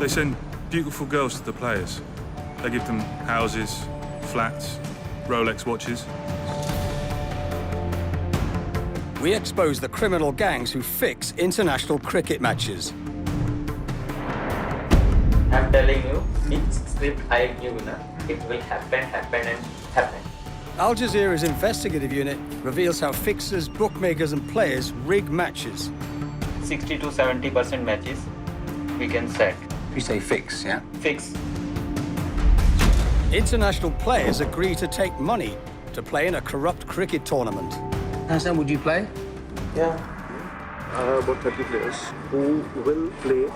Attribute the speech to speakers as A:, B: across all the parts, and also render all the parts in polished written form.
A: send beautiful girls to the players. They give them houses, flats, Rolex watches.
B: We expose the criminal gangs who fix international cricket matches.
C: I'm telling you, each script I give, it will happen and happen.
B: Al Jazeera's investigative unit reveals how fixers, bookmakers and players rig matches.
C: 60 to 70% matches we can set.
D: You say fix, yeah?
C: Fix.
B: International players agree to take money to play in a corrupt cricket tournament.
D: Hassan, would you play?
E: Yeah. I have about 30 players who will play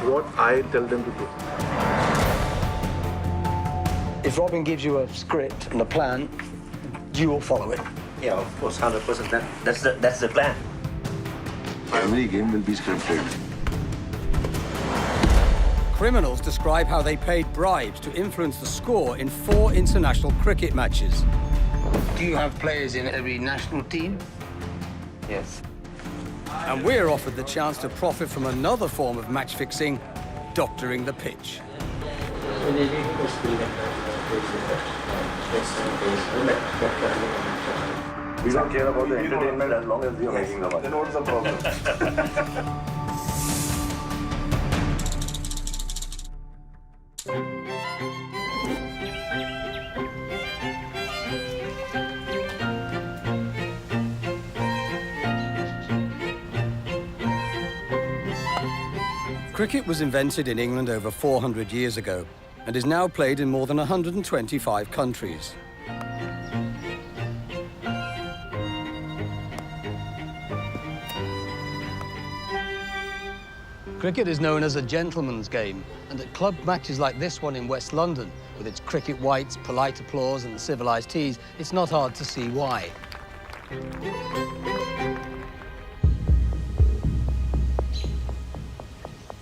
E: what I tell them to do.
B: If Robin gives you a script and a plan, you will follow it.
F: Yeah, of course, 100%. That's the plan.
G: Every game will be scripted.
B: Criminals describe how they paid bribes to influence the score in 4 international cricket matches.
D: Do you have players in every national team?
C: Yes.
B: And we're offered the chance to profit from another form of match fixing, doctoring the pitch.
E: We don't care about the entertainment as long as you're making the money. Then what's the problem?
B: Cricket was invented in England over 400 years ago and is now played in more than 125 countries. Cricket is known as a gentleman's game, and at club matches like this one in West London, with its cricket whites, polite applause and civilised teas, it's not hard to see why.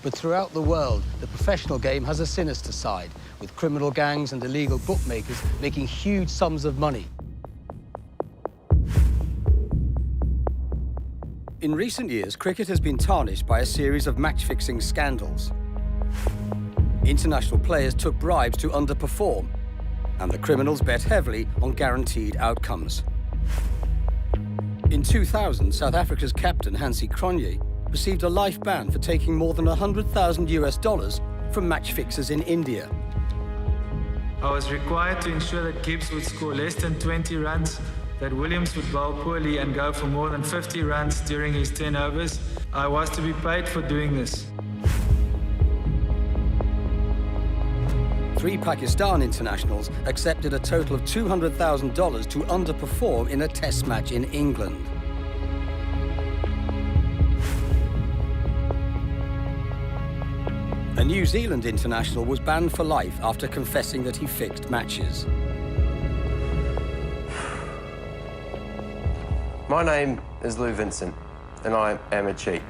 B: But throughout the world, the professional game has a sinister side, with criminal gangs and illegal bookmakers making huge sums of money. In recent years, cricket has been tarnished by a series of match-fixing scandals. International players took bribes to underperform, and the criminals bet heavily on guaranteed outcomes. In 2000, South Africa's captain, Hansie Cronje, received a life ban for taking more than $100,000 from match fixers in India.
H: I was required to ensure that Gibbs would score less than 20 runs, that Williams would bowl poorly and go for more than 50 runs during his 10 overs. I was to be paid for doing this.
B: 3 Pakistan internationals accepted a total of $200,000 to underperform in a test match in England. A New Zealand international was banned for life after confessing that he fixed matches.
I: My name is Lou Vincent, and I am a cheat.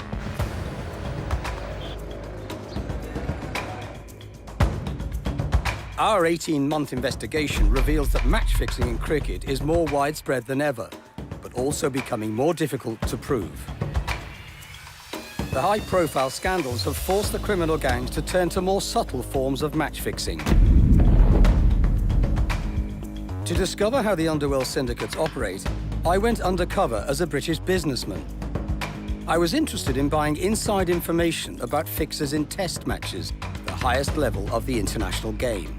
B: Our 18-month investigation reveals that match fixing in cricket is more widespread than ever, but also becoming more difficult to prove. The high-profile scandals have forced the criminal gangs to turn to more subtle forms of match fixing. To discover how the underworld syndicates operate, I went undercover as a British businessman. I was interested in buying inside information about fixers in test matches, the highest level of the international game.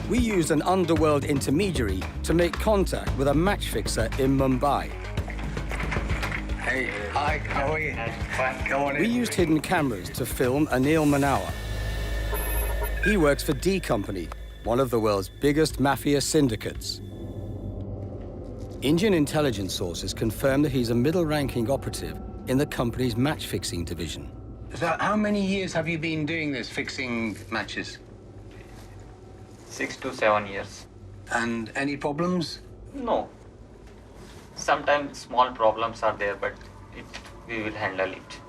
B: We used an underworld intermediary to make contact with a match fixer in Mumbai.
D: Hey, hi, how are you? Come on in.
B: We used hidden cameras to film Anil Manawa. He works for D Company, one of the world's biggest mafia syndicates. Indian intelligence sources confirm that he's a middle-ranking operative in the company's match-fixing division.
D: So how many years have you been doing this, fixing matches?
C: 6 to 7 years.
D: And any problems?
C: No. Sometimes small problems are there, but we will handle it.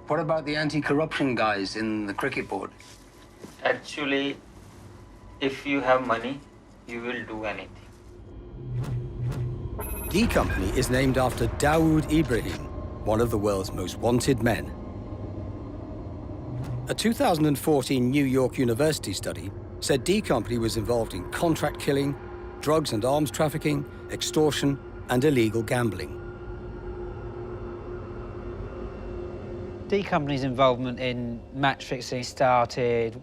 D: What about the anti-corruption guys in the cricket board?
C: Actually, if you have money, you will do anything.
B: D Company is named after Dawood Ibrahim, one of the world's most wanted men. A 2014 New York University study said D Company was involved in contract killing, drugs and arms trafficking, extortion, and illegal gambling.
J: D Company's involvement in match fixing started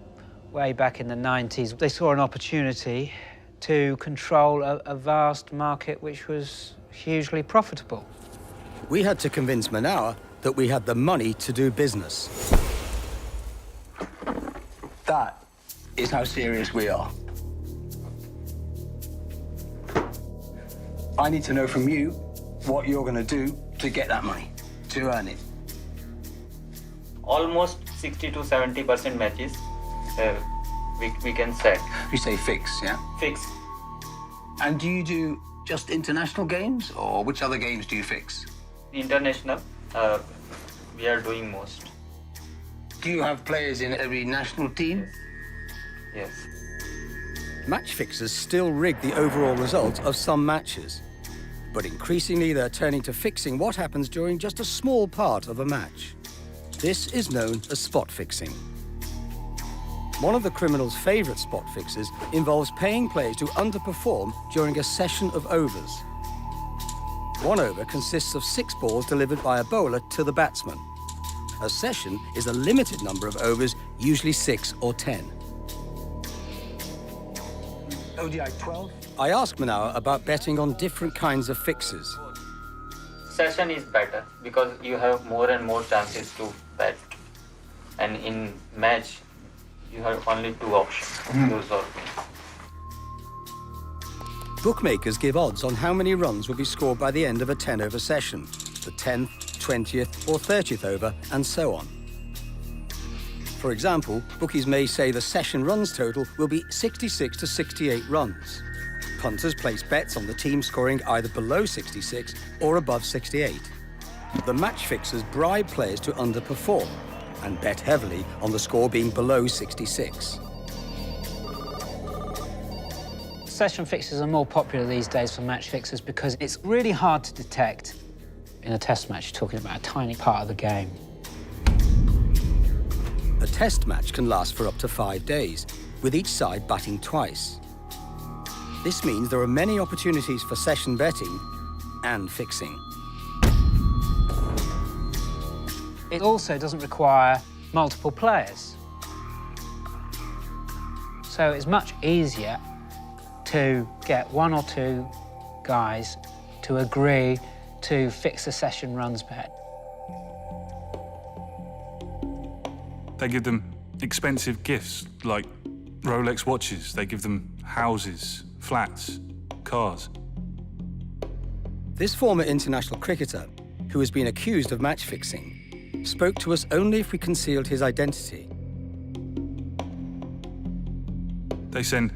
J: way back in the 90s. They saw an opportunity to control a vast market which was hugely profitable.
B: We had to convince Manaur that we had the money to do business.
D: That is how serious we are. I need to know from you what you're going to do to get that money, to earn it.
C: Almost 60 to 70% matches we can set.
D: You say fix, yeah?
C: Fix.
D: And do you do just international games, or which other games do you fix?
C: International, we are doing most.
D: Do you have players in every national team?
C: Yes.
B: Match fixers still rig the overall result of some matches. But increasingly they're turning to fixing what happens during just a small part of a match. This is known as spot fixing. One of the criminals' favourite spot fixes involves paying players to underperform during a session of overs. One over consists of 6 balls delivered by a bowler to the batsman. A session is a limited number of overs, usually 6 or 10.
D: ODI 12?
B: I asked Manaur about betting on different kinds of fixes.
C: Session is better because you have more and more chances to bet. And in match, you have only 2 options, lose or win.
B: Bookmakers give odds on how many runs will be scored by the end of a 10-over session, the 10th, 20th or 30th over, and so on. For example, bookies may say the session runs total will be 66 to 68 runs. Punters place bets on the team scoring either below 66 or above 68. The match fixers bribe players to underperform and bet heavily on the score being below 66.
J: Session fixes are more popular these days for match fixers because it's really hard to detect. In a test match, you're talking about a tiny part of the game.
B: A test match can last for up to 5 days, with each side batting twice. This means there are many opportunities for session betting and fixing.
J: It also doesn't require multiple players. So it's much easier to get 1 or 2 guys to agree to fix a session runs bet.
A: They give them expensive gifts like Rolex watches. They give them houses, flats, cars.
B: This former international cricketer, who has been accused of match fixing, spoke to us only if we concealed his identity.
A: They send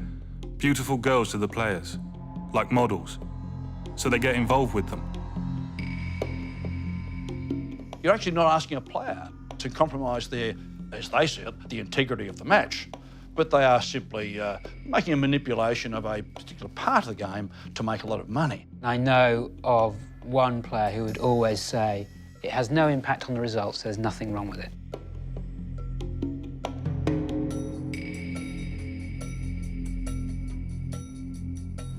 A: beautiful girls to the players, like models, so they get involved with them.
K: You're actually not asking a player to compromise their, as they see it, the integrity of the match, but they are simply making a manipulation of a particular part of the game to make a lot of money.
J: I know of one player who would always say, it has no impact on the results, there's nothing wrong with it.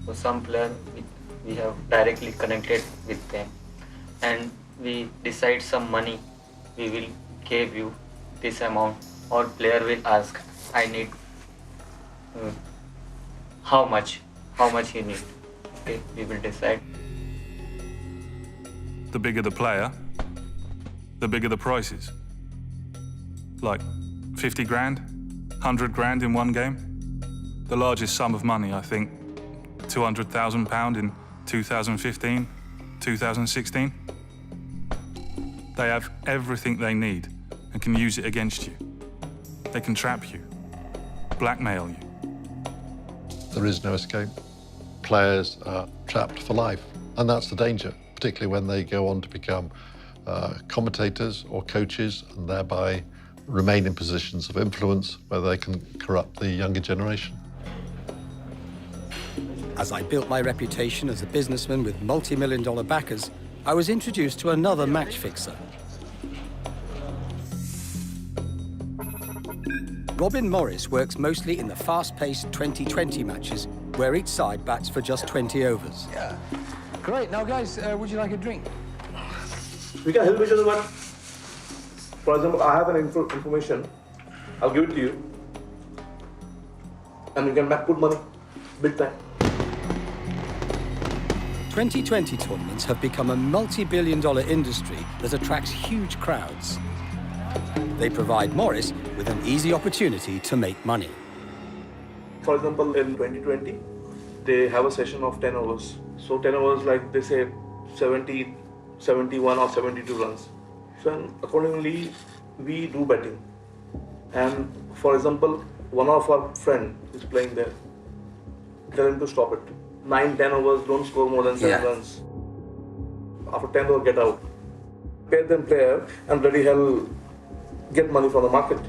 C: For some player, we have directly connected with them and we decide some money, we will give you this amount, or player will ask, I need how much you need. Okay, we will decide.
A: The bigger the player, the bigger the prices. Like 50 grand, 100 grand in one game. The largest sum of money, I think, £200,000 in 2015, 2016. They have everything they need and can use it against you. They can trap you, blackmail you.
L: There is no escape. Players are trapped for life, and that's the danger, particularly when they go on to become commentators or coaches and thereby remain in positions of influence where they can corrupt the younger generation.
B: As I built my reputation as a businessman with multi-million-dollar backers, I was introduced to another match fixer. Robin Morris works mostly in the fast-paced 2020 matches, where each side bats for just 20 overs.
D: Yeah. Great. Now, guys, would you like a drink?
E: We can help each other, but for example, I have an information. I'll give it to you, and you can put money, big time.
B: 2020 tournaments have become a multi-billion-dollar industry that attracts huge crowds. They provide Morris with an easy opportunity to make money.
E: For example, in 2020, they have a session of 10 overs. So 10 overs, like they say, 70, 71 or 72 runs. So accordingly, we do betting. And for example, one of our friend is playing there. Tell him to stop it. 9, 10 overs, don't score more than 7 runs. After 10 overs, get out. Pay them player and bloody hell get money from the market.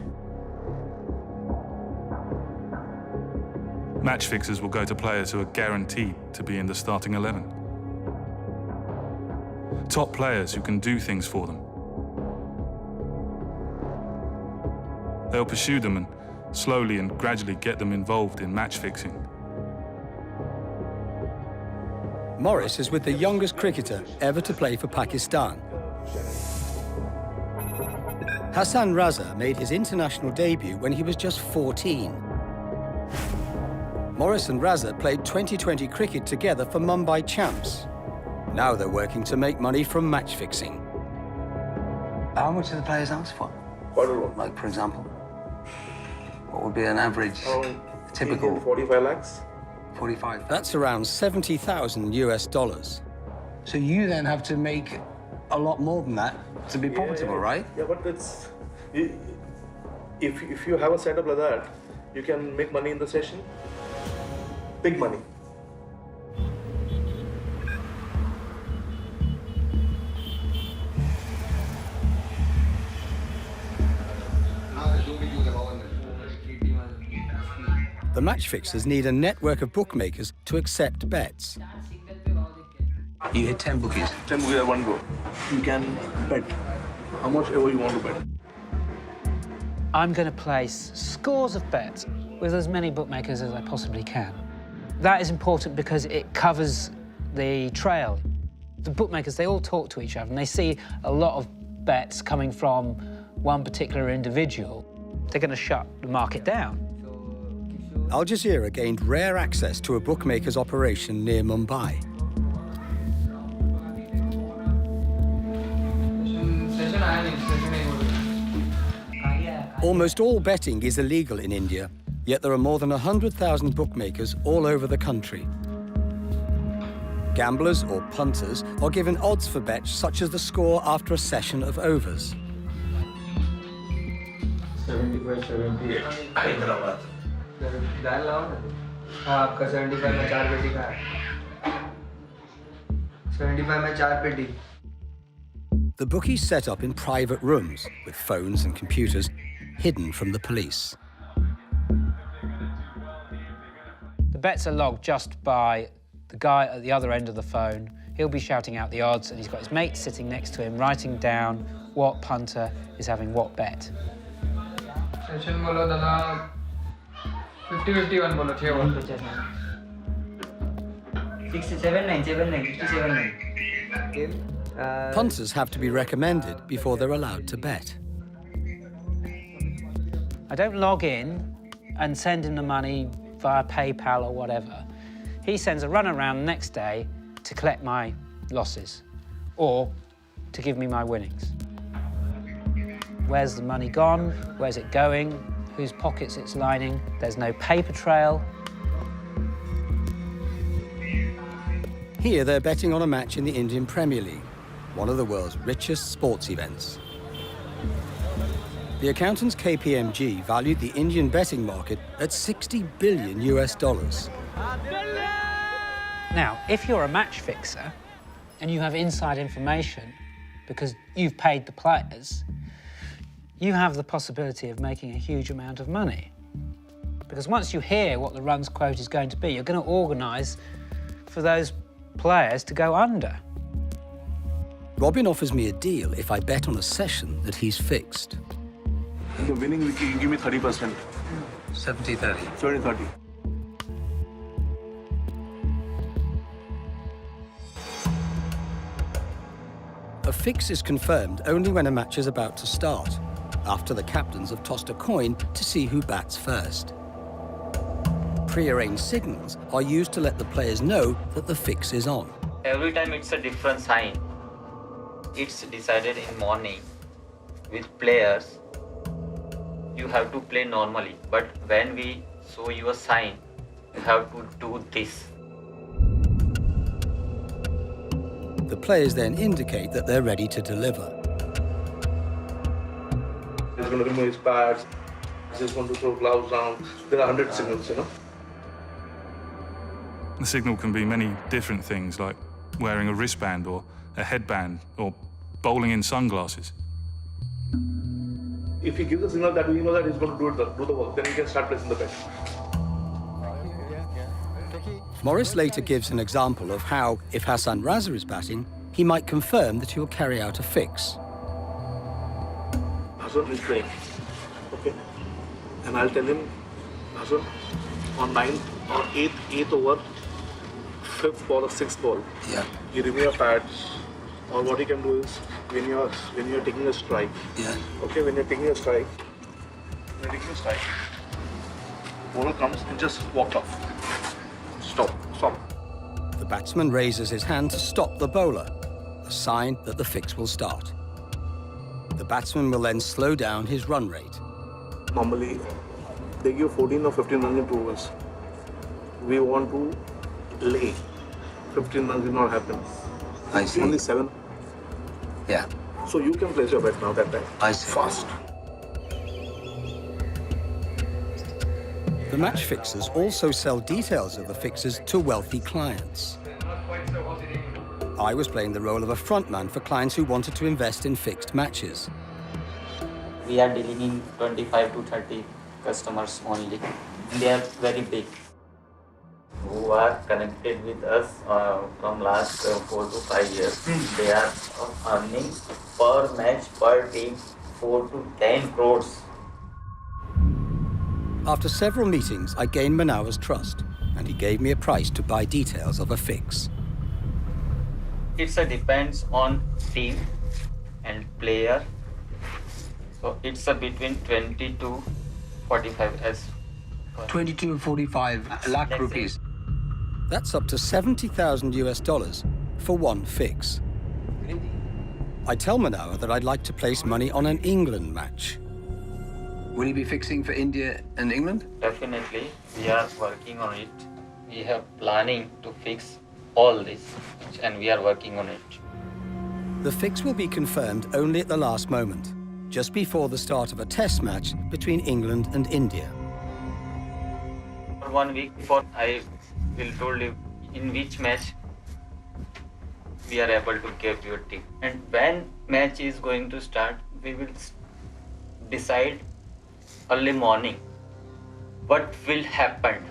A: Match fixers will go to players who are guaranteed to be in the starting 11. Top players who can do things for them. They'll pursue them and slowly and gradually get them involved in match fixing.
B: Morris is with the youngest cricketer ever to play for Pakistan. Hassan Raza made his international debut when he was just 14. Morris and Raza played 2020 cricket together for Mumbai Champs. Now they're working to make money from match fixing.
D: How much do the players ask for?
E: Quite a lot.
D: Like, for example, what would be an average, typical?
E: 45 lakhs.
D: 45.
B: That's around 70,000 US dollars.
D: So you then have to make a lot more than that to be profitable, right?
E: Yeah, but it's if you have a setup like that, you can make money in the session. Big money.
B: The match fixers need a network of bookmakers to accept bets.
D: You hit 10 bookies.
E: 10 bookies at one go. You can bet how much ever you want to bet.
J: I'm going to place scores of bets with as many bookmakers as I possibly can. That is important because it covers the trail. The bookmakers, they all talk to each other and they see a lot of bets coming from one particular individual. They're going to shut the market down.
B: Al Jazeera gained rare access to a bookmaker's operation near Mumbai. Almost all betting is illegal in India, yet there are more than 100,000 bookmakers all over the country. Gamblers or punters are given odds for bets such as the score after a session of overs.
C: 70/78. आपका 75 में 4 पेटी का है 75 में 4 पेटी.
B: The bookies set up in private rooms with phones and computers hidden from the police.
J: The bets are logged just by the guy at the other end of the phone. He'll be shouting out the odds and he's got his mate sitting next to him writing down what punter is having what bet.
C: Session बोलो दादा 50-51 बोलो 6 over 67-9
B: Punters have to be recommended before they're allowed to bet.
J: I don't log in and send him the money via PayPal or whatever. He sends a runner around the next day to collect my losses or to give me my winnings. Where's the money gone? Where's it going? Whose pockets it's lining? There's no paper trail.
B: Here they're betting on a match in the Indian Premier League, one of the world's richest sports events. The accountants KPMG valued the Indian betting market at $60 billion US.
J: Now, if you're a match fixer and you have inside information because you've paid the players, you have the possibility of making a huge amount of money. Because once you hear what the runs quote is going to be, you're going to organise for those players to go under.
B: Robin offers me a deal if I bet on a session that he's fixed.
E: The winning you give me 30%.
B: 70-30.
E: 70-30.
B: A fix is confirmed only when a match is about to start, after the captains have tossed a coin to see who bats first. Pre-arranged signals are used to let the players know that the fix is on.
C: Every time it's a different sign. It's decided in morning with players. You have to play normally, but when we show you a sign, you have to do this.
B: The players then indicate that they're ready to deliver.
E: He's going to remove his pads. He's going to throw gloves down. There are 100 signals, you know.
A: The signal can be many different things, like wearing a wristband or a headband or bowling in sunglasses.
E: If he gives a signal that we know that he's going to do the work, then we can start placing the bet.
B: Morris later gives an example of how, if Hassan Raza is batting, he might confirm that he will carry out a fix.
E: Hassan is playing, okay? And I'll tell him, Hassan, on 9th or 8th over, 5th ball or 6th ball, you remove your pads, or what you can do is, when you're taking a strike, okay, when you're taking a strike, bowler comes and just walk off. Stop.
B: The batsman raises his hand to stop the bowler, a sign that the fix will start. The batsman will then slow down his run rate.
E: Normally, they give 14 or 15 runs in 2 overs. We want to lay. 15 runs will not happen.
B: I see.
E: Only 7.
B: Yeah.
E: So you can place your bet now that time.
B: I see.
E: Fast.
B: The match fixers also sell details of the fixes to wealthy clients. I was playing the role of a frontman for clients who wanted to invest in fixed matches.
C: We are dealing in 25 to 30 customers only. They are very big. Who are connected with us from last 4 to 5 years. They are earning per match, per team, 4 to 10 crores.
B: After several meetings, I gained Manawar's trust, and he gave me a price to buy details of a fix.
C: It depends on team and player. So it's between 20 to 45 as
D: 22 to 45 lakh rupees.
B: That's up to $70,000 US for one fix. I tell Manawar that I'd like to place money on an England match.
D: Will you be fixing for India and England?
C: Definitely, we are working on it. We have planning to fix all this, and we are working on it.
B: The fix will be confirmed only at the last moment, just before the start of a test match between England and India.
C: 1 week before, I will tell you in which match we are able to give you a tip. And when match is going to start, we will decide early morning what will happen.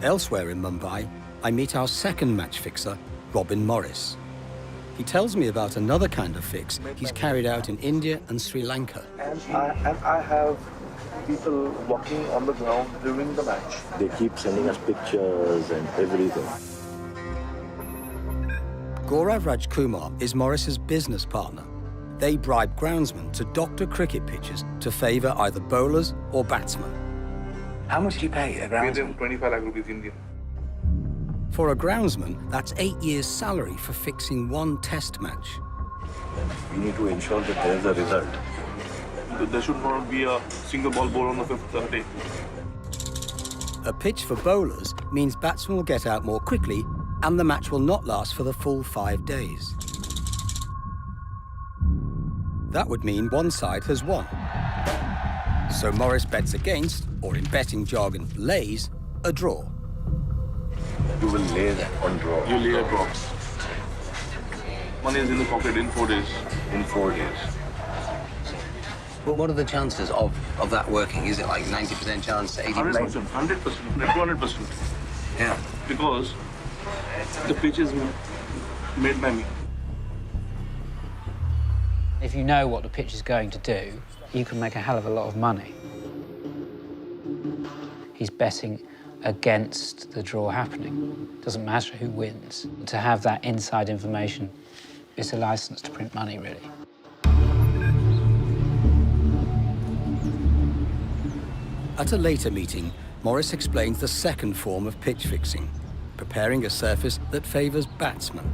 B: Elsewhere in Mumbai, I meet our second match fixer, Robin Morris. He tells me about another kind of fix he's carried out in India and Sri Lanka.
E: And I have people walking on the ground during the match.
G: They keep sending us pictures and everything.
B: Gaurav Rajkumar is Morris's business partner. They bribe groundsmen to doctor cricket pitches to favour either bowlers or batsmen.
D: How much do you pay a
E: Pay
D: groundsman?
E: them 25 lakh rupees Indian.
B: For a groundsman, that's 8 years' salary for fixing one test match.
G: We need to ensure that there is a result.
E: There should not be a single ball on the 5th day.
B: A pitch for bowlers means batsmen will get out more quickly and the match will not last for the full 5 days. That would mean one side has won. So Morris bets against, or in betting jargon, lays, a draw.
G: You will lay that on draw.
E: You lay a draw. Money is in the pocket in 4 days.
G: In 4 days.
D: But what are the chances of that working? Is it like 90% chance to 80%?
E: 100%, 200%.
D: Yeah.
E: Because the pitch is made my meal.
J: If you know what the pitch is going to do, you can make a hell of a lot of money. He's betting against the draw happening. Doesn't matter who wins. To have that inside information, it's a license to print money, really.
B: At a later meeting, Morris explains the second form of pitch fixing, preparing a surface that favours batsmen.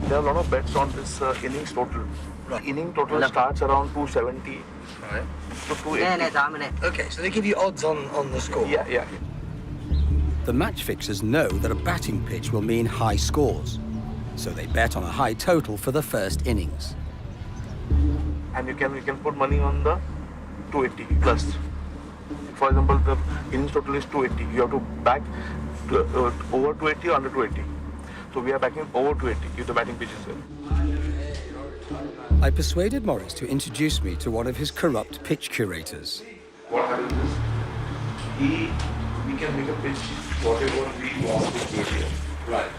E: There are a lot of bets on this innings total. Inning total starts around 270 to 280.
B: Okay, so they give you odds on the score?
E: Yeah.
B: The match fixers know that a batting pitch will mean high scores, so they bet on a high total for the first innings.
E: And you can put money on the 280 plus. For example, the innings total is 280. You have to back over 280 or under 280. So we are backing over 280 if the batting pitch is well.
B: I persuaded Morris to introduce me to one of his corrupt pitch curators.
E: What happens is, we can make a pitch whatever we want to do here. Right.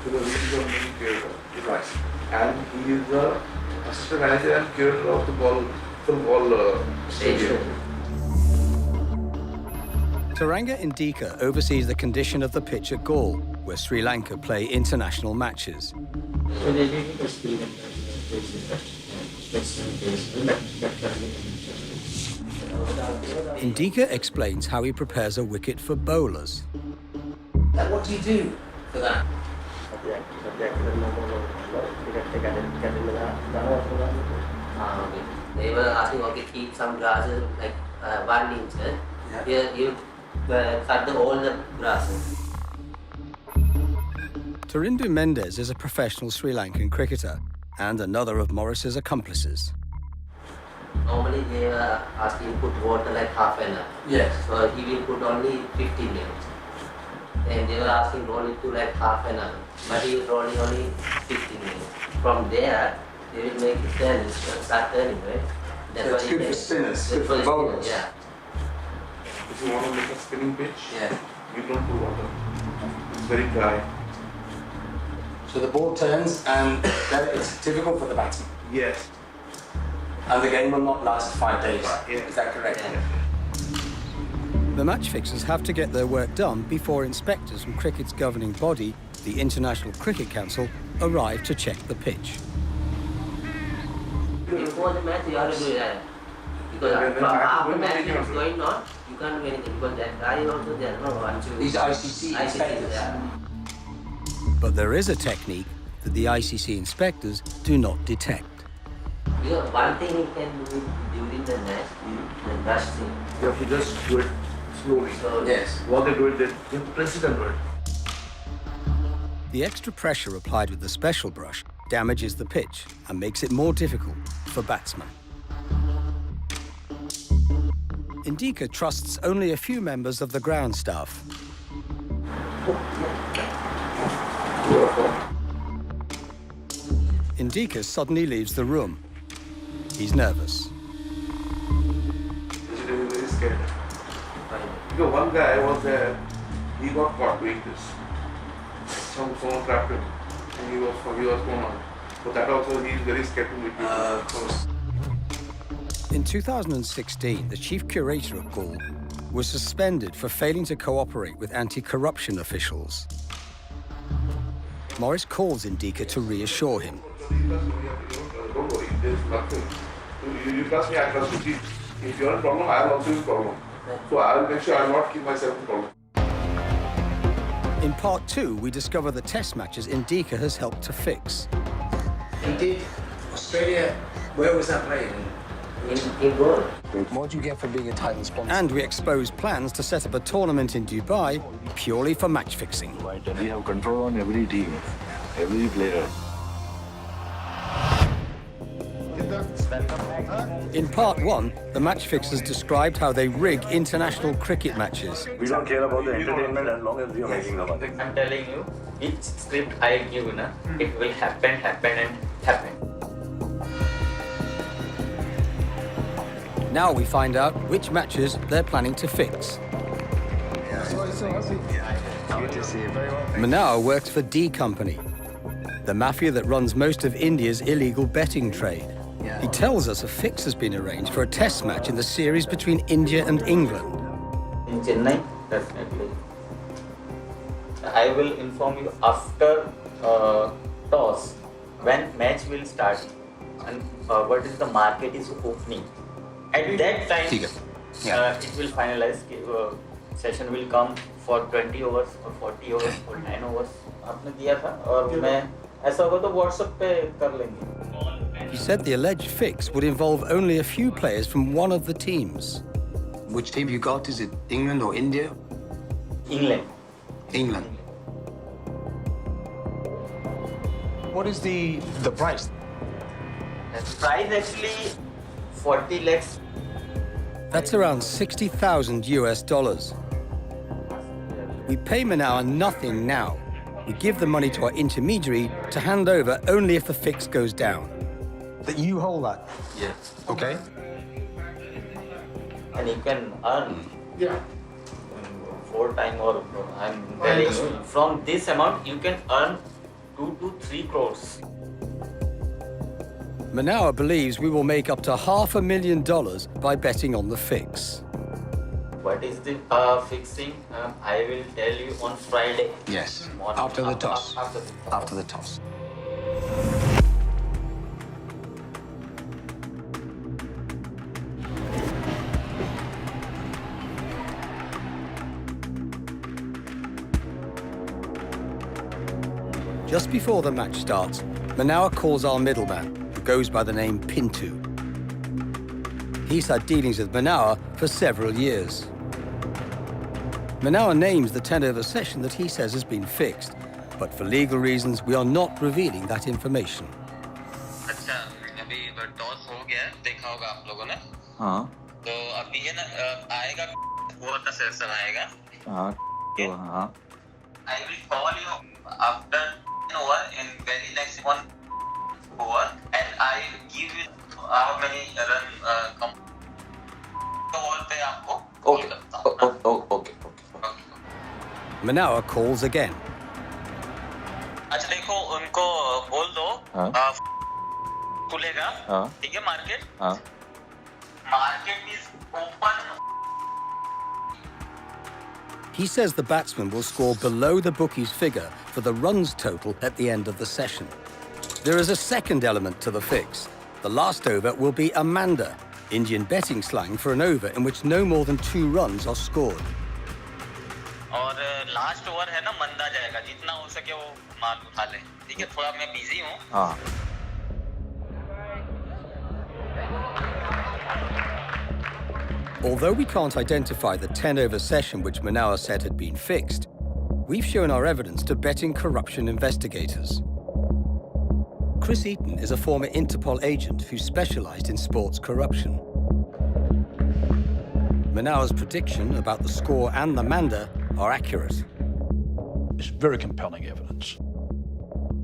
E: So the is the main curator. Right. And he is the assistant manager and curator of the full ball stadium.
B: Taranga Indika oversees the condition of the pitch at Galle, where Sri Lanka play international matches. Indika explains how he prepares a wicket for bowlers.
F: What do you do for that? They were asking, okay, keep some grasses like 1 inch. Here you cut all the grasses.
B: Tarindu Mendes is a professional Sri Lankan cricketer and another of Morris's accomplices.
F: Normally they were asking to put water like half an hour. Yes. So he will put only 15 minutes. And they were asking only to like half an hour. But he was rolling only 15 minutes. From there, they will make it turn, start turning, right? That's what
E: good for spinners, good for bowlers.
F: Yeah.
E: If you want to make a spinning pitch,
F: Yeah.
E: you don't put water. It's very dry.
B: So the ball turns and then it's difficult for the batsman.
E: Yes.
B: And the game will not last 5 days.
E: Yeah.
B: Is that correct?
F: Yeah.
B: The match fixers have to get their work done before inspectors from cricket's governing body, the International Cricket Council, arrive to check the pitch.
F: Before the match, you have to do that. Because after the match is going on, you can't do anything. Because that guy also there, no one to...
B: These ICC inspectors.
F: Yeah.
B: But there is a technique that the ICC inspectors do not detect.
F: Because one thing he can do during the match, the brush thing.
E: You have to just do it slowly.
F: So, yes.
E: While they do it, they press it and do it.
B: The extra pressure applied with the special brush damages the pitch and makes it more difficult for batsmen. Indika trusts only a few members of the ground staff. Indika suddenly leaves the room. He's nervous.
E: He's very scared. Because one guy was there, he got caught doing this. Someone trapped him, and he was thrown out. So that also he is very scared to meet people. Of course.
B: In 2016, the chief curator of Galle was suspended for failing to cooperate with anti-corruption officials. Morris calls Indika to reassure him.
E: Don't worry, there's nothing. You trust me, I trust you. If you're in problem, I'll also be in problem. So I'll make sure I'll not keep myself in problem.
B: In part 2, we discover the test matches Indika has helped to fix.
D: He did Australia. Where was that played?
F: In Galle.
D: What do you get for being a title sponsor?
B: And we expose plans to set up a tournament in Dubai purely for match fixing.
G: Right, and we have control on every team, every player.
B: In part 1, the match fixers described how they rig international cricket matches.
G: We don't care about the entertainment as long as we are making the money.
C: I'm telling you, each script I give, it will happen and happen.
B: Now we find out which matches they're planning to fix.
D: Yeah.
M: Good to see you. Very well.
B: Manoa works for D Company, the mafia that runs most of India's illegal betting trade. He tells us a fix has been arranged for a test match in the series between India and England.
C: In Chennai, definitely. I will inform you after toss when match will start and what is the market is opening. At that time, it will finalize. Session will come for 20 overs or 40 overs or 10 overs. आपने दिया था और मैं ऐसा होगा तो WhatsApp पे कर लेंगे.
B: He said the alleged fix would involve only a few players from one of the teams.
D: Which team you got? Is it England or India?
C: England.
D: England.
M: What is the price?
C: The price actually 40 lakhs.
B: That's around $60,000 US. We pay Manoa nothing now. We give the money to our intermediary to hand over only if the fix goes down.
M: That you hold that?
C: Yes.
M: Okay.
C: And you can earn 4 times or I'm telling you, from this amount you can earn 2 to 3 crores.
B: Manoa believes we will make up to $500,000 by betting on the fix.
C: What is the fixing? I will tell you on Friday.
D: Yes.
C: Morning.
D: After the toss.
C: After
D: the toss.
B: Just before the match starts, Manoa calls our middleman, who goes by the name Pintu. He's had dealings with Manoa for several years. Manoa names the 10-over session that he says has been fixed, but for legal reasons, we are not revealing that information.
N: अच्छा, अभी toss हो गया, देखा होगा आप लोगों ने?
G: हाँ.
N: तो अभी ये ना आएगा, वो का सेशन आएगा.
G: हाँ. तो हाँ.
N: I will call you after 1 hour in very next 1 hour, and I give you how many run over पे आपको.
G: Okay.
B: Manoa calls again.
N: अच्छा देखो उनको बोल दो खुलेगा ठीक है market is open.
B: He says the batsman will score below the bookie's figure for the runs total at the end of the session. There is a second element to the fix. The last over will be a manda, Indian betting slang for an over in which no more than 2 runs are scored.
N: और last over है ना मंदा जाएगा जितना हो सके वो माल उठा ले ठीक है थोड़ा मैं बिजी हूँ
B: Although we can't identify the 10-over session which Manoa said had been fixed, we've shown our evidence to betting corruption investigators. Chris Eaton is a former Interpol agent who specialized in sports corruption. Manoa's prediction about the score and the manda are accurate.
K: It's very compelling evidence.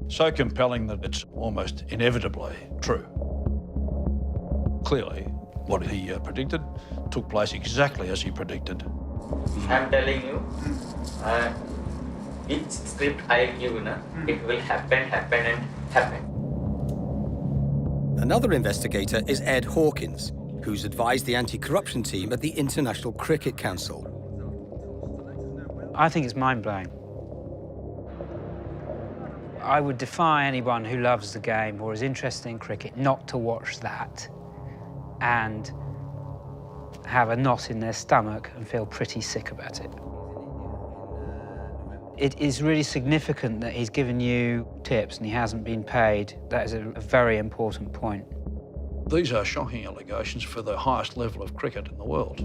K: So compelling that it's almost inevitably true. Clearly, what he predicted took place exactly as he predicted.
C: I'm telling you, each script I give, it will happen.
B: Another investigator is Ed Hawkins, who's advised the anti-corruption team at the International Cricket Council.
J: I think it's mind-blowing. I would defy anyone who loves the game or is interested in cricket not to watch that and have a knot in their stomach and feel pretty sick about it. It is really significant that he's given you tips and he hasn't been paid. That is a very important point.
K: These are shocking allegations for the highest level of cricket in the world.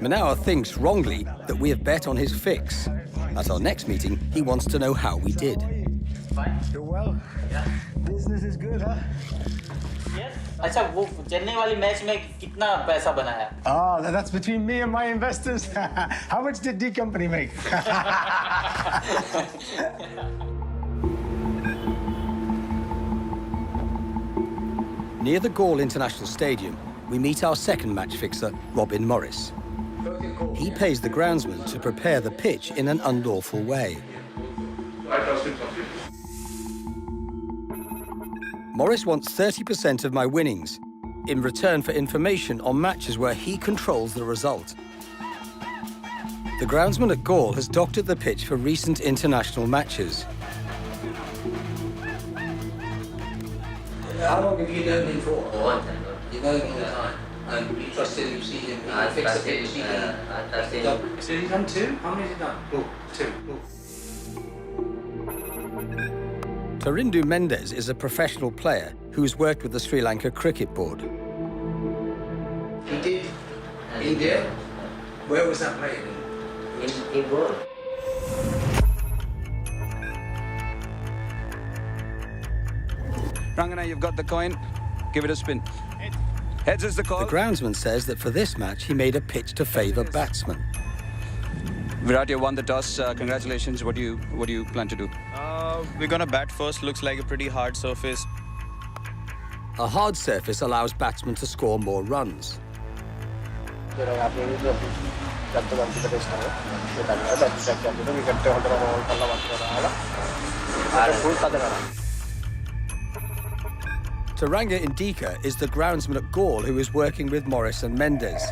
B: Manoa thinks wrongly that we have bet on his fix. At our next meeting, he wants to know how we did.
M: You're well? Yeah. Business is good, huh?
C: Yes. अच्छा वो चेन्नई वाली match में कितना पैसा बनाया?
M: Oh, that's between me and my investors. How much did D Company make?
B: Near the Gaul International Stadium, we meet our second match fixer, Robin Morris. He pays the groundsman to prepare the pitch in an unlawful way.
E: I trust him completely.
B: Morris wants 30% of my winnings in return for information on matches where he controls the result. The groundsman at Gaul has doctored the pitch for recent international matches.
D: How long have you known him for?
F: A long time.
D: You know him all the time. And you trust him, you've seen him,
F: I
D: fix
F: trust
D: the pitch,
F: him. I trust him.
M: So you've done 2? How many have you done? Oh, 2.
B: Tarindu Mendes is a professional player who's worked with the Sri Lanka Cricket Board.
D: He did? India? Where was that played?
F: In Gaul.
O: Rangana, you've got the coin. Give it a spin. Heads is the call.
B: The groundsman says that for this match, he made a pitch to favour batsmen.
O: Virat, you won the toss. Congratulations. What do you plan to do?
P: We're gonna bat first. Looks like a pretty hard surface.
B: A hard surface allows batsmen to score more runs. Taranga Indika is the groundsman at Gaul who is working with Morris and Mendes.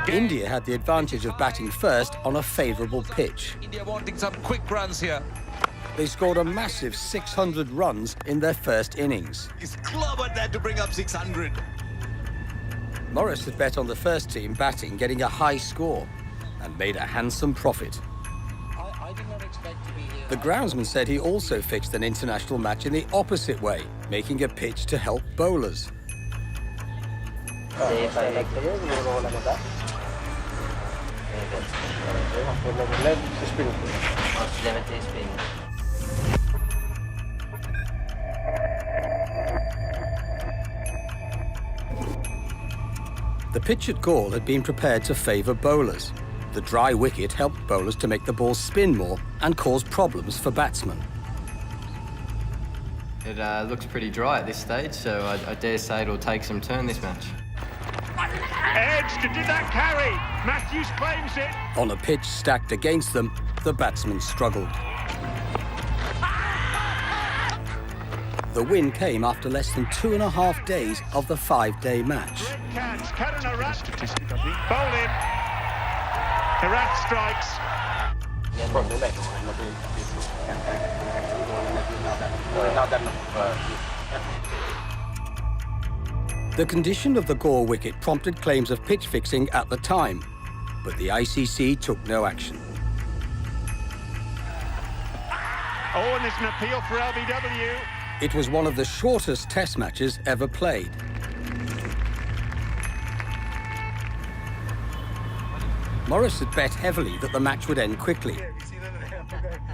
B: India had the advantage of batting first on a favourable pitch.
Q: India wanting some quick runs here.
B: They scored a massive 600 runs in their first innings.
Q: He's clobbered that to bring up 600.
B: Morris had bet on the first team batting, getting a high score, and made a handsome profit.
D: I did not expect to be here.
B: The groundsman said he also fixed an international match in the opposite way, making a pitch to help bowlers. The pitch at Gaul had been prepared to favour bowlers. The dry wicket helped bowlers to make the ball spin more and cause problems for batsmen.
I: It looks pretty dry at this stage, so I dare say it'll take some turn this match.
R: Edge, did that carry? Matthews claims it.
B: On a pitch stacked against them, the batsmen struggled. The win came after less than 2.5 days of the 5-day match.
R: Catch, Karunarat. Bowl in. Karat strikes.
B: The condition of the Gaul wicket prompted claims of pitch fixing at the time, but the ICC took no action.
R: Oh, and there's an appeal for LBW.
B: It was one of the shortest test matches ever played. Morris had bet heavily that the match would end quickly.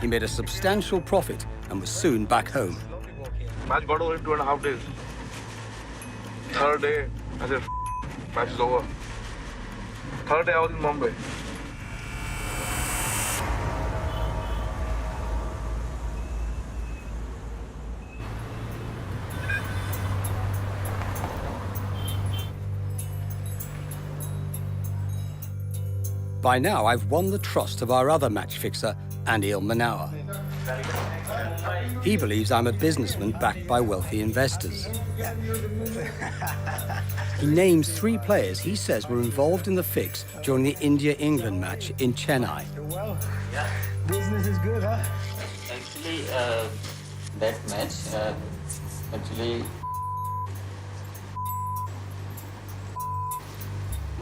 B: He made a substantial profit and was soon back home.
E: Match got over in 2.5 days. Third day, I said, match is over. Third day, I was in Mumbai.
B: By now, I've won the trust of our other match fixer, Anil Manower. He believes I'm a businessman backed by wealthy investors. He names 3 players he says were involved in the fix during the India-England match in Chennai.
M: Well, business is good, huh?
C: Actually, that match,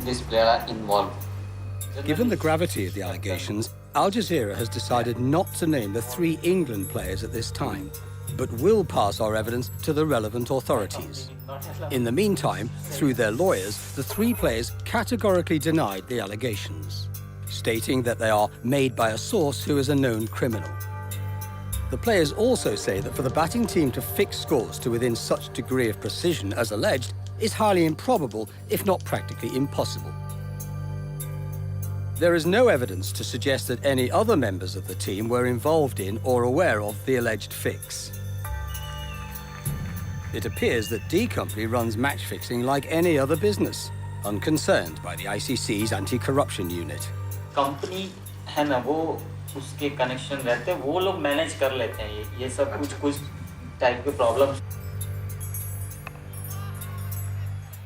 C: this player are involved.
B: Given the gravity of the allegations, Al Jazeera has decided not to name the 3 England players at this time, but will pass our evidence to the relevant authorities. In the meantime, through their lawyers, the 3 players categorically denied the allegations, stating that they are made by a source who is a known criminal. The players also say that for the batting team to fix scores to within such degree of precision as alleged is highly improbable, if not practically impossible. There is no evidence to suggest that any other members of the team were involved in or aware of the alleged fix. It appears that D Company runs match fixing like any other business, unconcerned by the ICC's anti-corruption unit.
C: Company है ना, वो उसके connection रहते हैं, वो लोग manage कर लेते हैं ये सब कुछ टाइप के problems.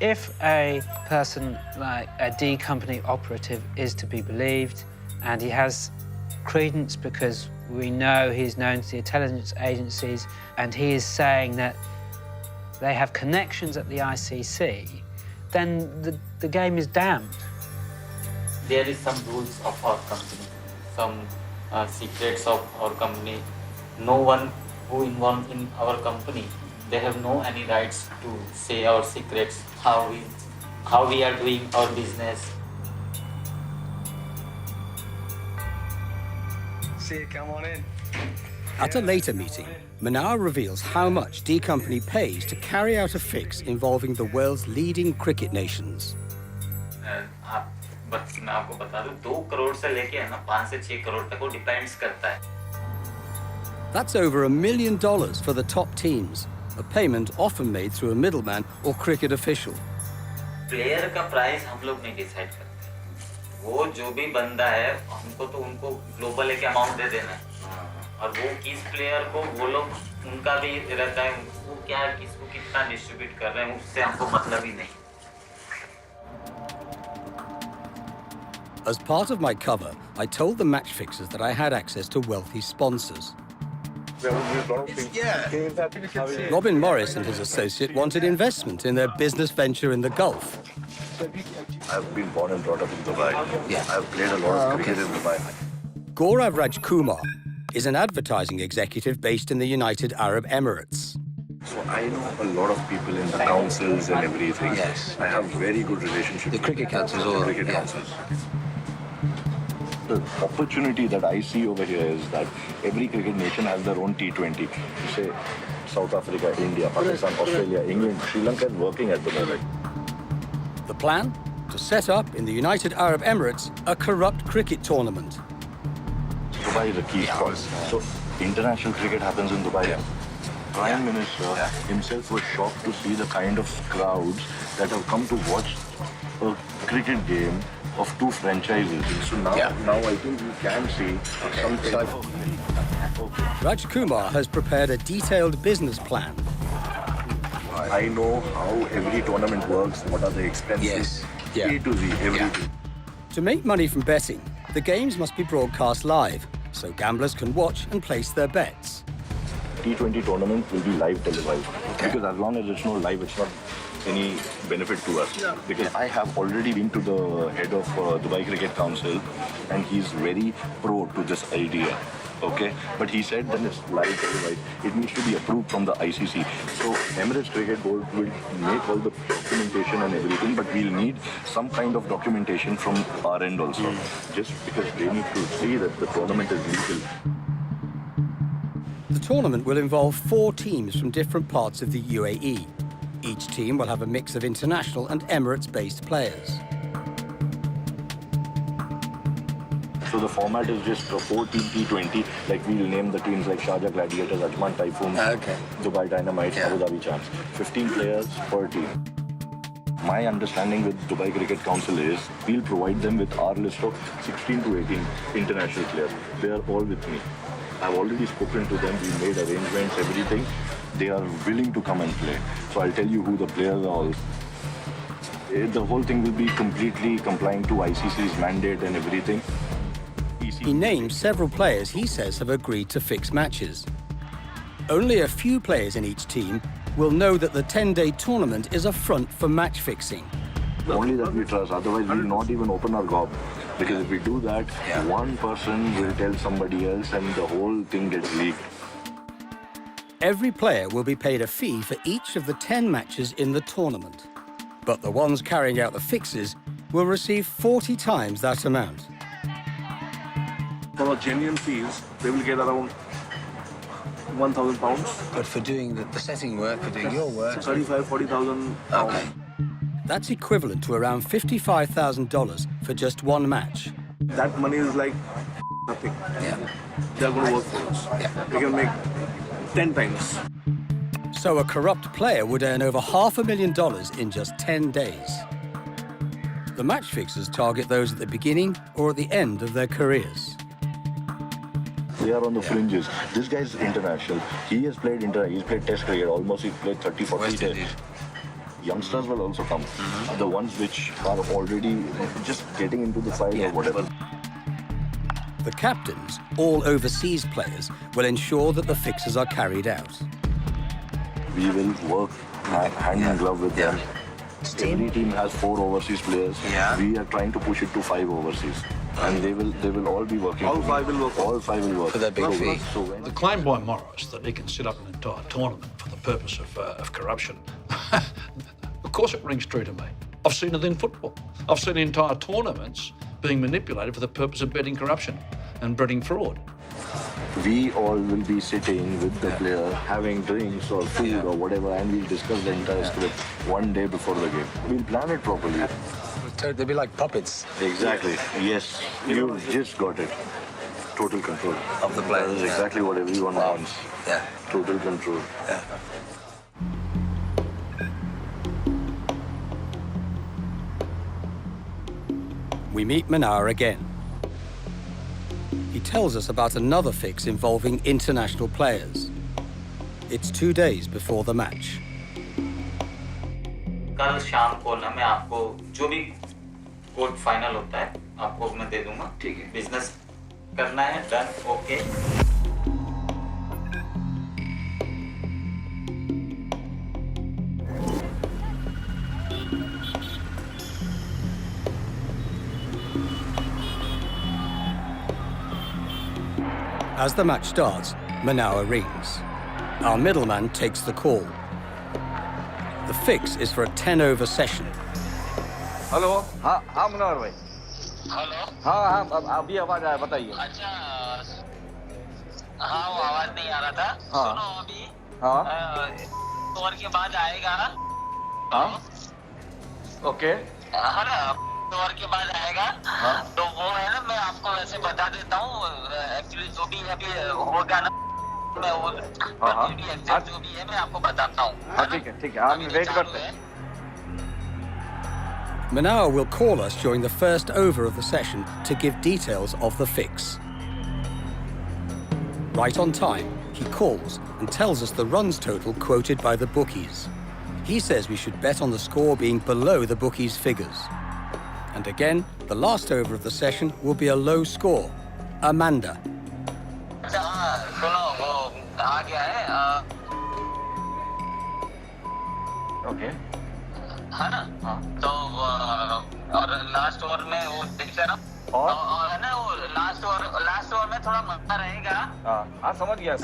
J: If a person like a D Company operative is to be believed, and he has credence because we know he's known to the intelligence agencies, and he is saying that they have connections at the ICC, then the game is damned.
C: There is some rules of our company, some secrets of our company. No one who involved in our company, they have no any rights to say our secrets, how we are doing our business.
B: See you, come on in. At a later meeting, Manohar reveals how much D Company pays to carry out a fix involving the world's leading cricket nations.
C: बस मैं आपको बता दूं, 2 करोड़ से लेके है ना 5 से 6 करोड़ तक वो डिपेंड्स करता है.
B: That's over $1 million for the top teams, a payment often made through a middleman or cricket official.
C: Player का प्राइस हम लोग नहीं डिसाइड करते. वो जो भी बंदा है, हमको तो उनको ग्लोबल एक अमाउंट दे देना है. और वो किस प्लेयर को वो लोग उनका भी रहता है, वो क्या किसको कितना डिस्ट्रीब्यूट कर रहे हैं, उससे हमको मतलब ही नहीं.
B: As part of my cover, I told the match fixers that I had access to wealthy sponsors. Robin Morris and his associate wanted investment in their business venture in the Gulf.
G: I've been born and brought up in Dubai. Yeah. I've played a lot of cricket in Dubai.
B: Gaurav Rajkumar is an advertising executive based in the United Arab Emirates.
G: So I know a lot of people in the councils and everything. Yes. I have very good relationships. The cricket councils or cricket councils. The opportunity that I see over here is that every cricket nation has their own T20. You say South Africa, India, Pakistan, Australia, England, Sri Lanka is working at the moment.
B: The plan? To set up in the United Arab Emirates a corrupt cricket tournament.
G: Dubai is a key spot. So international cricket happens in Dubai. Prime Minister himself was shocked to see the kind of crowds that have come to watch a cricket game of 2 franchises. So now I think we can see some type of...
B: Rajkumar has prepared a detailed business plan.
G: I know how every tournament works, what are the expenses, A to Z, everything.
B: To make money from betting, the games must be broadcast live, so gamblers can watch and place their bets.
G: T20 tournament will be live televised. Because as long as it's not live, it's not any benefit to us. Because I have already been to the head of Dubai Cricket Council, and he's very pro to this idea. Okay, but he said then it's live televised. It needs to be approved from the ICC. So Emirates Cricket Board will make all the documentation and everything, but we'll need some kind of documentation from our end also. Just because they need to see that the tournament is legal.
B: The tournament will involve 4 teams from different parts of the UAE. Each team will have a mix of international and Emirates-based players.
G: So the format is just a 4-team T20. Like we'll name the teams like Sharjah Gladiators, Ajman Typhoons, Dubai Dynamite, Abu Dhabi Champs. 15 players per team. My understanding with Dubai Cricket Council is we'll provide them with our list of 16 to 18 international players. They are all with me. I've already spoken to them. We made arrangements, everything. They are willing to come and play. So I'll tell you who the players are. The whole thing will be completely complying to ICC's mandate and everything.
B: He names several players he says have agreed to fix matches. Only a few players in each team will know that the 10-day tournament is a front for match fixing.
G: Only that we trust, otherwise we will not even open our gob. Because if we do that, one person will tell somebody else and the whole thing gets leaked.
B: Every player will be paid a fee for each of the 10 matches in the tournament. But the ones carrying out the fixes will receive 40 times that amount.
E: For a genuine fees, they will get around £1,000.
D: But for doing the setting work, for doing your work...
E: 35,000, 40,000 pounds.
B: Okay. That's equivalent to around $55,000 for just one match.
E: That money is like nothing. They're going to work for us. They can make 10 times.
B: So a corrupt player would earn over $500,000 in just 10 days. The match fixers target those at the beginning or at the end of their careers.
G: They are on the fringes. This guy's international. He has played he's played test cricket. Almost he played 30, 40 tests. Youngsters will also come. The ones which are already just getting into the side or whatever.
B: The captains, all overseas players, will ensure that the fixes are carried out.
G: We will work hand in glove with them. Every team has 4 overseas players. We are trying to push it to 5 overseas. And they will all be working.
D: All 5 will work.
G: All 5 will work.
D: For that big fee.
K: The claim by Morris that he can set up an entire tournament for the purpose of corruption, of course it rings true to me. I've seen it in football. I've seen entire tournaments being manipulated for the purpose of betting corruption and betting fraud.
G: We all will be sitting with the player, having drinks or food or whatever, and we'll discuss the entire script one day before the game. We'll plan it properly.
D: They'll be like puppets.
G: Exactly. Yes, you just got it. Total control
D: of the players.
G: That is exactly what everyone wants.
D: Yeah.
G: Total control.
D: Yeah.
B: We meet Manoa again. He tells us about another fix involving international players. It's 2 days before the match.
C: कल शाम को ना मैं आपको जो भी court final होता है आपको मैं दे दूंगा. ठीक है. बिजनेस करना है, done, okay.
B: As the match starts, Manoa rings. Our middleman takes the call. The fix is for a 10-over session.
S: Hello हाँ हाँ मनोहर भाई.
N: हेलो.
S: हाँ हाँ अभी आवाज आया बताइए.
N: अच्छा हाँ वो आवाज नहीं आ रहा था. सुनो अभी. ओवर के बाद आएगा.
S: हाँ. ओके.
N: हाँ ना ओवर के बाद आएगा. तो वो है ना मैं आपको वैसे बता देता हूँ. एक्चुअली जो भी अभी होगा ना मैं वो एग्जैक्ट जो भी है मैं आपको बताता हूँ.
S: ठीक है हम वेट करते हैं.
B: Manoa will call us during the first over of the session to give details of the fix. Right on time, he calls and tells us the runs total quoted by the bookies. He says we should bet on the score being below the bookies' figures. And again, the last over of the session will be a low score, Amanda.
S: Okay.
N: है ना. तो और last over में वो दिखता ना. और है ना वो लास्ट ओवर में थोड़ा मजा रहेगा.
S: हाँ समझ गया.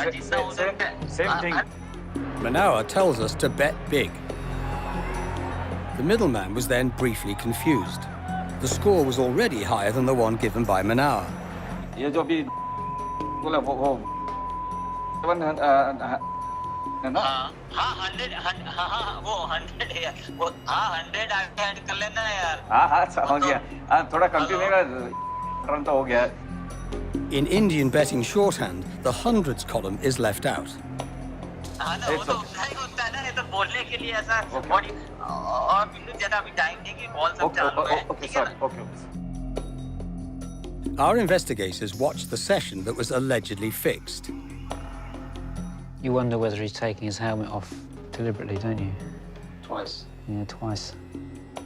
S: Same thing.
B: Manoa tells us to bet big. The middleman was then briefly confused. The score was already higher than the one given by Manoa.
S: ये जो भी बोला वो है ना.
N: हाँ 100 हाँ वो 100 है वो. हाँ 100 आगे ऐड कर लेना यार.
S: हाँ समझ गया. थोड़ा कंफ्यूज रन तो हो गया.
B: In Indian betting shorthand, the hundreds column is left out.
N: हाँ ना वो तो उतना ही होता है ना. ये तो बोलने के लिए ऐसा बॉडी और बिल्कुल ज्यादा अभी टाइम देंगे. बॉल सब चालू है. ठीक है ना.
B: Our investigators watched the session that was allegedly fixed.
J: You wonder whether he's taking his helmet off deliberately, don't you?
S: Twice.
J: Yeah, twice.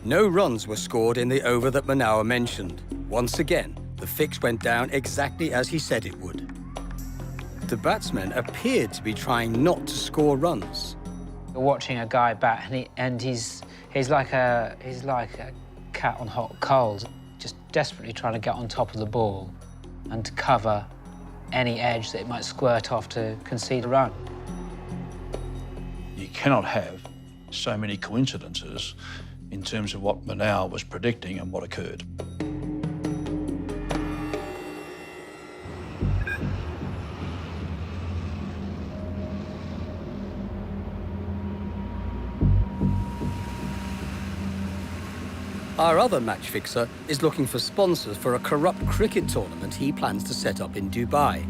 B: No runs were scored in the over that Manoa mentioned. Once again, the fix went down exactly as he said it would. The batsmen appeared to be trying not to score runs.
J: You're watching a guy bat, and he's like a cat on hot coals, just desperately trying to get on top of the ball and to cover any edge that it might squirt off to concede a run.
K: You cannot have so many coincidences in terms of what Manoa was predicting and what occurred.
B: Our other match fixer is looking for sponsors for a corrupt cricket tournament he plans to set up in Dubai.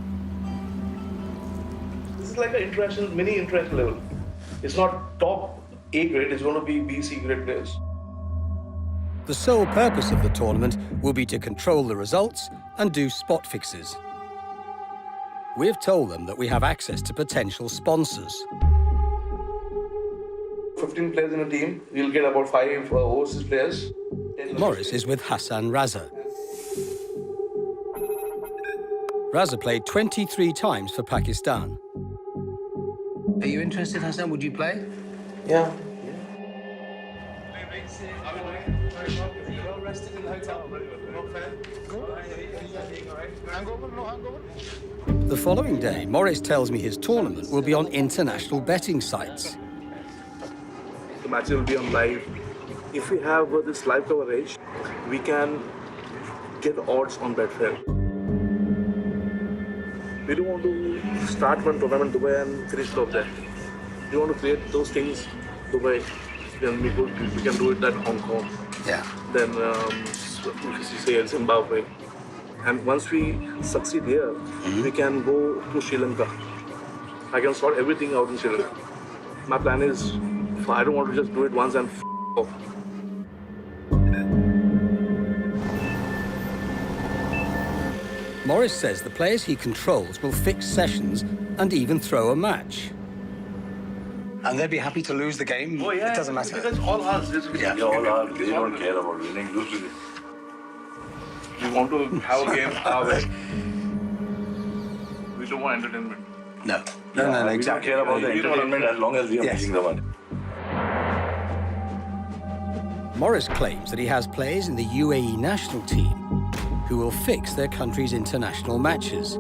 E: This is like an mini international level. It's not top A grade, it's going to be B, C grade players.
B: The sole purpose of the tournament will be to control the results and do spot fixes. We've told them that we have access to potential sponsors.
E: 15 players in a team, we'll get about 5 overseas players.
B: Morris is with Hassan Raza. Raza played 23 times for Pakistan.
D: Are you interested, Hassan? Would you play?
E: Yeah.
B: The following day, Morris tells me his tournament will be on international betting sites.
E: The match will be on live. If we have this live coverage, we can get odds on Betfair. We don't want to start one tournament in Dubai and finish it off there. We want to create those things Dubai. Then we can do it at Hong Kong.
D: Yeah.
E: Then if you say Zimbabwe. And once we succeed here, we can go to Sri Lanka. I can sort everything out in Sri Lanka. My plan is, I don't want to just do it once and off.
B: Morris says the players he controls will fix sessions and even throw a match.
M: And they'd be happy to lose the game.
E: Oh, yeah.
M: It doesn't matter.
E: Because all ours.
G: Yeah, all ours. They don't care about winning, losing.
E: We want to have a game our way. We don't want entertainment.
D: No.
G: No, exactly. We don't care about the entertainment as long as we are making the money.
B: Morris claims that he has players in the UAE national team who will fix their country's international matches.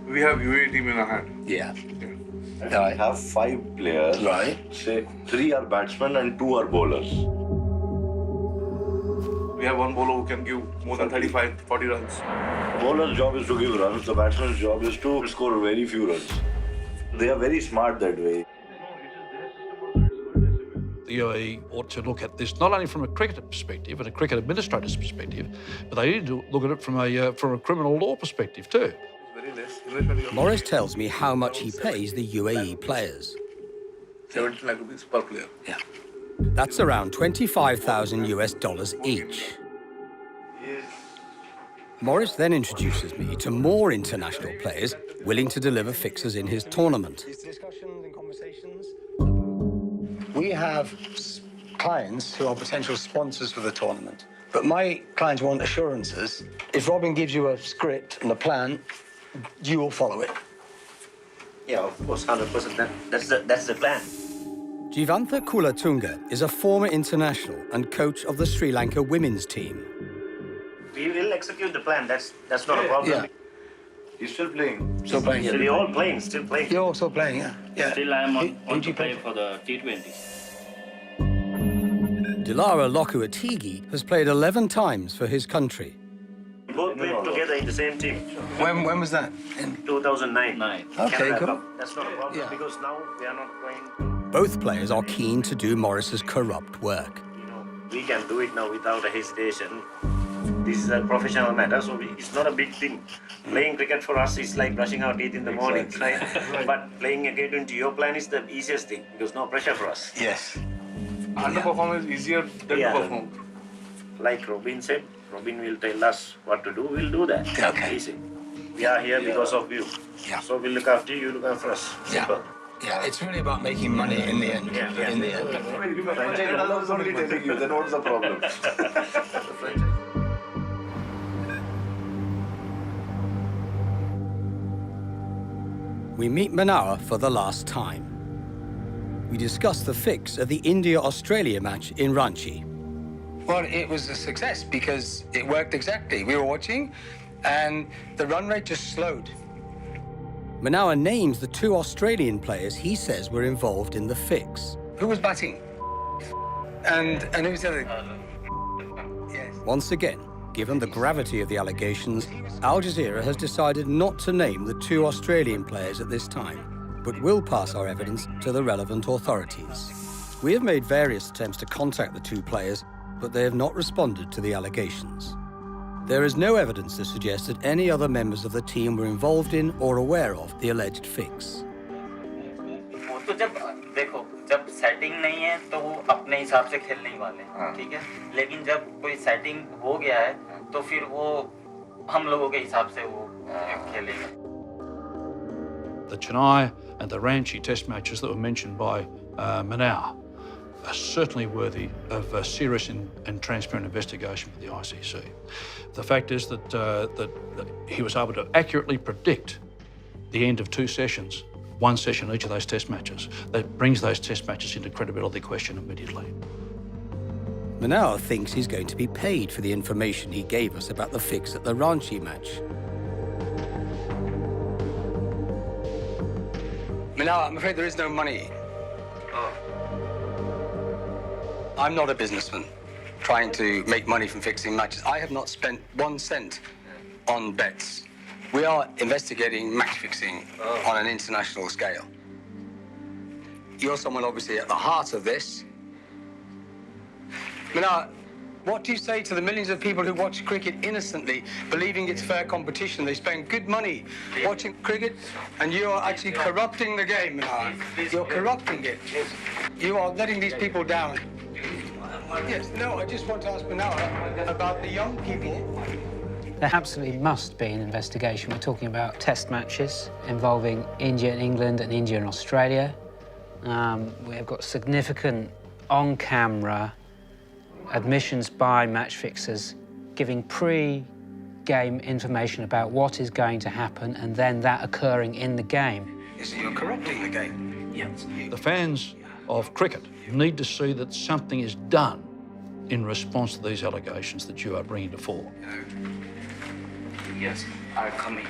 E: We have UAE team in our hand.
D: Yeah.
G: I have 5 players.
D: Right.
G: Say 3 are batsmen and 2 are bowlers.
E: We have one bowler who can give more than 35, 40 runs.
G: The bowler's job is to give runs. The batsman's job is to score very few runs. They are very smart that way.
K: The UAE ought to look at this not only from a cricketer perspective and a cricket administrator's perspective, but they need to look at it from a criminal law perspective too.
B: Morris tells me how much he pays the UAE players.
E: 70 lakh rupees per player.
B: Yeah. That's around $25,000 each. Morris then introduces me to more international players willing to deliver fixes in his tournament.
M: Discussions and conversations. We have clients who are potential sponsors for the tournament, but my clients want assurances. If Robin gives you a script and a plan, you will follow it.
T: Yeah, of course, 100%. That's the plan.
B: Jivantha Kulatunga is a former international and coach of the Sri Lanka women's team.
T: We will execute the plan. That's not a problem.
M: Yeah.
G: He's still playing.
M: Still playing.
T: So we're all playing, still playing.
M: You're also playing, yeah? Yeah.
U: Still, I am on to play for the T20.
B: Dilara Lokuatigi has played 11 times for his country.
T: We both played together in the same team.
M: When was that? In
T: 2009.
M: Okay,
T: Canada
M: cool.
T: Cup. That's not a problem because now we are not playing.
B: Both players are keen to do Morris's corrupt work.
T: We can do it now without a hesitation. This is a professional matter, so it's not a big thing. Playing cricket for us is like brushing our teeth in the morning, right? But playing a K20, your plan is the easiest thing because no pressure for us.
M: Yes.
E: Underperform is easier than to perform.
T: Like Robin said, Robin will tell us what to do, we'll do that.
M: Okay.
T: Easy. We are here because of you.
M: Yeah.
T: So we'll look after you, look after us. Simple.
M: Yeah, it's really about making money in the end.
T: Yeah.
M: In the end.
G: Franchise only telling you, then what's the problem?
B: We meet Manoa for the last time. We discuss the fix of the India-Australia match in Ranchi.
M: Well, it was a success because it worked exactly. We were watching and the run rate just slowed.
B: Manoa names the 2 Australian players he says were involved in the fix.
M: Who was batting? And who was the other? Yes.
B: Once again, given the gravity of the allegations, Al Jazeera has decided not to name the 2 Australian players at this time, but will pass our evidence to the relevant authorities. We have made various attempts to contact the 2 players, but they have not responded to the allegations. There is no evidence to suggest that any other members of the team were involved in or aware of the alleged fix.
C: जब देखो जब setting नहीं है तो वो अपने हिसाब से खेलने ही वाले हैं, ठीक है, लेकिन जब कोई सेटिंग हो गया है तो फिर वो हम लोगों के हिसाब से वो खेलेगा.
K: The Chennai and the Ranchi test matches that were mentioned by Manow are certainly worthy of a serious and transparent investigation for the ICC. The fact is that he was able to accurately predict the end of 2 sessions, 1 session each of those test matches. That brings those test matches into credibility question immediately.
B: Manow thinks he's going to be paid for the information he gave us about the fix at the Ranchi match.
M: Manow, I'm afraid there is no money. I'm not a businessman trying to make money from fixing matches. I have not spent 1 cent on bets. We are investigating match fixing on an international scale. You're someone obviously at the heart of this. Manow, what do you say to the millions of people who watch cricket innocently, believing it's fair competition? They spend good money watching cricket, and you are actually corrupting the game, Manow. You're corrupting it. You are letting these people down. Yes, no, I just want to ask Manow about the young people.
J: There absolutely must be an investigation. We're talking about test matches involving India and England and India and Australia. We've got significant on-camera admissions by match fixers giving pre-game information about what is going to happen and then that occurring in the game.
M: So you're corrupting the game.
K: Yes. The fans of cricket need to see that something is done in response to these allegations that you are bringing to fore.
S: Yes, are coming.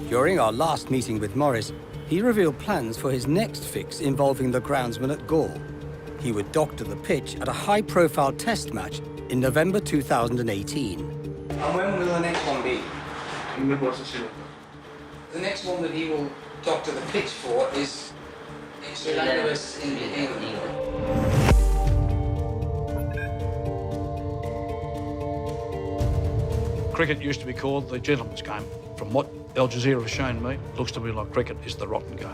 B: During our last meeting with Morris, he revealed plans for his next fix involving the groundsman at Galle. He would doctor the pitch at a high-profile test match in November 2018.
M: And when will the next one be? The next one that he will doctor the pitch for is in Sri Lanka versus England.
K: Cricket used to be called the gentleman's game. From what Al Jazeera has shown me, it looks to me like cricket is the rotten game.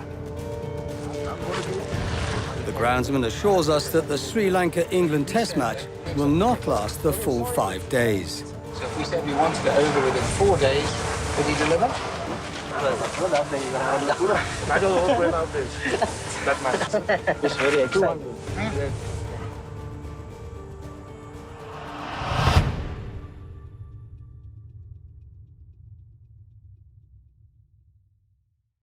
B: The groundsman assures us that the Sri Lanka-England test match will not last the full 5 days.
M: So if we said we wanted it over within 4 days, would he deliver?
E: I don't know when I'll be. That match.
M: It's very exciting.